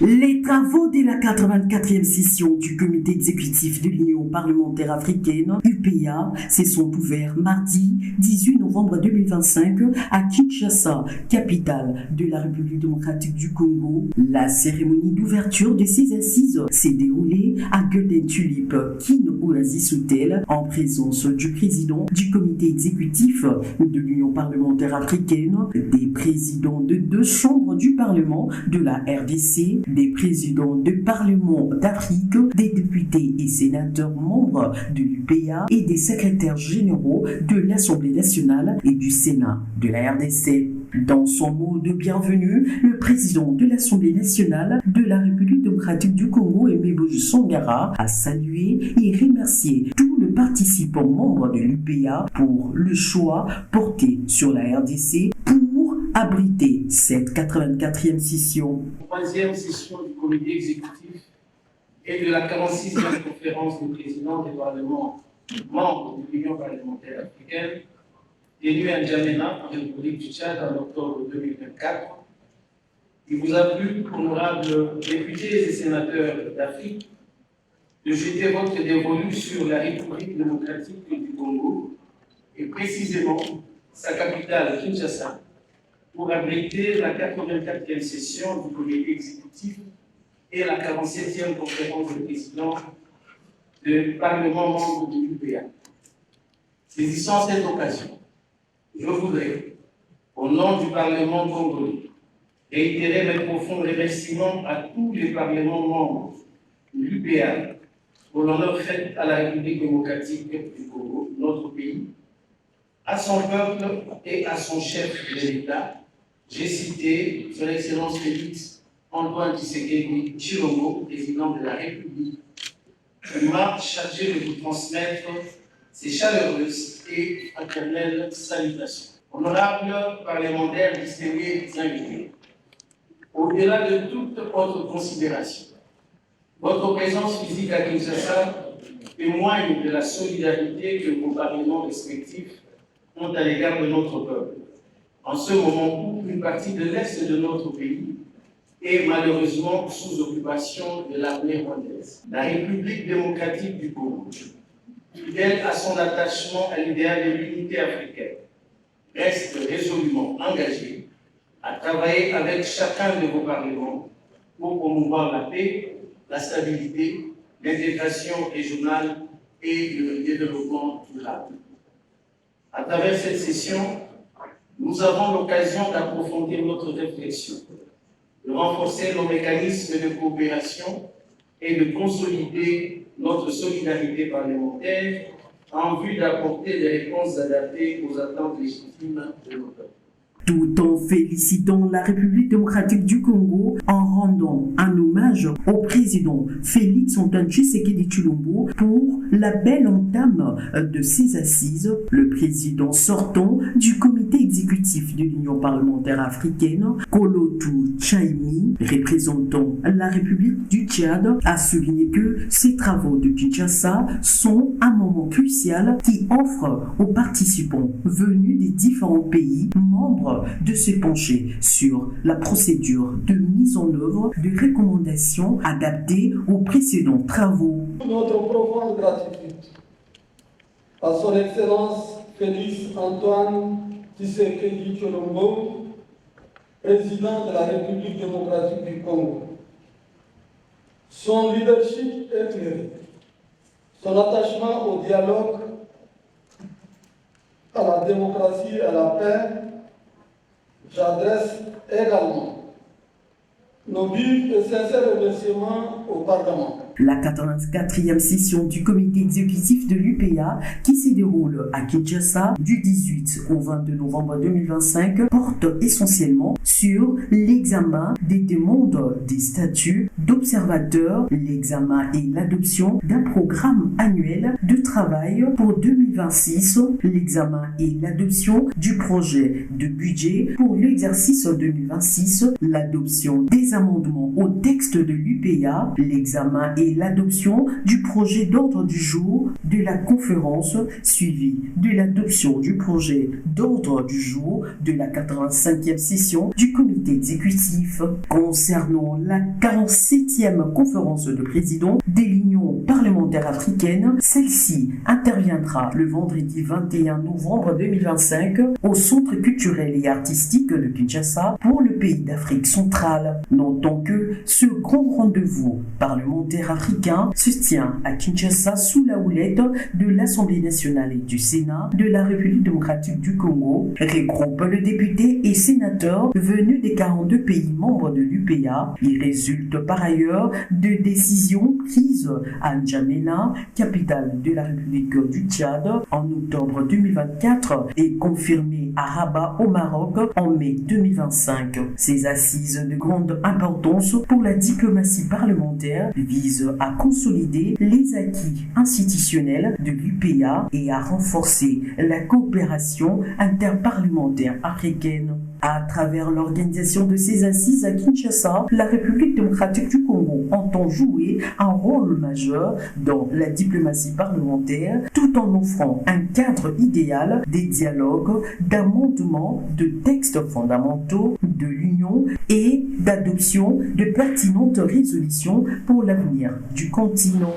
Les travaux de la 84e session du comité exécutif de l'Union parlementaire africaine, UPA, se sont ouverts mardi 18 novembre 2025 à Kinshasa, capitale de la République démocratique du Congo. La cérémonie d'ouverture de ces assises s'est déroulée à Golden Tulip, Kin Oasis Hotel, en présence du président du comité exécutif de l'Union parlementaire africaine, des présidents de 2 chambres du Parlement de la RDC, des présidents de Parlement d'Afrique, des députés et sénateurs membres de l'UPA et des secrétaires généraux de l'Assemblée nationale et du Sénat de la RDC. Dans son mot de bienvenue, le président de l'Assemblée nationale de la République démocratique du Congo, Aimé Boji Sangara, a salué et remercié tous les participants membres de l'UPA pour le choix porté sur la RDC pour abriter cette 84e session. 3e session du comité exécutif et de la 46e conférence des présidents des parlements membres de l'Union parlementaire africaine, tenue à N'Djamena, en République du Tchad, en octobre 2024. Il vous a plu, honorables députés et sénateurs d'Afrique, de jeter votre dévolu sur la République démocratique du Congo et précisément sa capitale, Kinshasa, pour abriter la 84e session du comité exécutif et la 47e conférence des présidents du Parlement membre de l'UPA. Saisissant cette occasion, je voudrais, au nom du Parlement congolais, réitérer mes profonds remerciements à tous les parlements membres de l'UPA pour l'honneur fait à la République démocratique du Congo, notre pays, à son peuple et à son chef de l'État. J'ai cité Son Excellence Félix Antoine Tshisekedi Tshilombo, président de la République, qui m'a chargé de vous transmettre ses chaleureuses et fraternelles salutations. Honorables parlementaires, distingués invités, au-delà de toute autre considération, votre présence physique à Kinshasa témoigne de la solidarité que vos parlements respectifs ont à l'égard de notre peuple, en ce moment où une partie de l'Est de notre pays est malheureusement sous occupation de l'armée rwandaise. La République démocratique du Congo, fidèle à son attachement à l'idéal de l'unité africaine, reste résolument engagée à travailler avec chacun de vos parlements pour promouvoir la paix, la stabilité, l'intégration régionale et le développement durable. À travers cette session, nous avons l'occasion d'approfondir notre réflexion, de renforcer nos mécanismes de coopération et de consolider notre solidarité parlementaire en vue d'apporter des réponses adaptées aux attentes légitimes de nos peuples. Tout en félicitant la République démocratique du Congo, en rendant un hommage au président Félix Antoine Tshisekedi Tshilombo pour la belle entame de ses assises, le président sortant du comité exécutif de l'Union parlementaire africaine, Kolotu Tchaimi, représentant la République du Tchad, a souligné que ces travaux de Kinshasa sont un moment crucial qui offre aux participants venus des différents pays membres de se pencher sur la procédure de mise en œuvre de recommandations adaptées aux précédents travaux. Notre profonde gratitude à son Excellence Félix Antoine Tshisekedi Tshilombo, président de la République démocratique du Congo. Son leadership éclairé, son attachement au dialogue, à la démocratie et à la paix. J'adresse également nos vifs et sincères remerciements au Parlement. La 84e session du comité exécutif de l'UPA, qui se déroule à Kinshasa du 18 au 22 novembre 2025, porte essentiellement sur l'examen des demandes des statuts d'observateurs, l'examen et l'adoption d'un programme annuel de travail pour 2026, l'examen et l'adoption du projet de budget pour l'exercice 2026, l'adoption des amendements au texte de l'UPA, l'examen et l'adoption du projet d'ordre du jour de la conférence, suivi de l'adoption du projet d'ordre du jour de la 85e session du comité comité exécutif. Concernant la 47e conférence de présidents de l'Union parlementaire africaine, celle-ci interviendra le vendredi 21 novembre 2025 au Centre culturel et artistique de Kinshasa pour le pays d'Afrique centrale. Notons que ce grand rendez-vous parlementaire africain se tient à Kinshasa sous la houlette de l'Assemblée nationale et du Sénat de la République démocratique du Congo, regroupe le député et sénateur venus des 42 pays membres de l'UPA. Il résulte par ailleurs de décisions prises à N'Djamena, capitale de la République du Tchad, en octobre 2024 et confirmées à Rabat au Maroc en mai 2025. Ces assises de grande importance pour la diplomatie parlementaire visent à consolider les acquis institutionnels de l'UPA et à renforcer la coopération interparlementaire africaine. À travers l'organisation de ces assises à Kinshasa, la République démocratique du Congo entend jouer un rôle majeur dans la diplomatie parlementaire tout en offrant un cadre idéal des dialogues, d'amendements de textes fondamentaux de l'Union et d'adoption de pertinentes résolutions pour l'avenir du continent.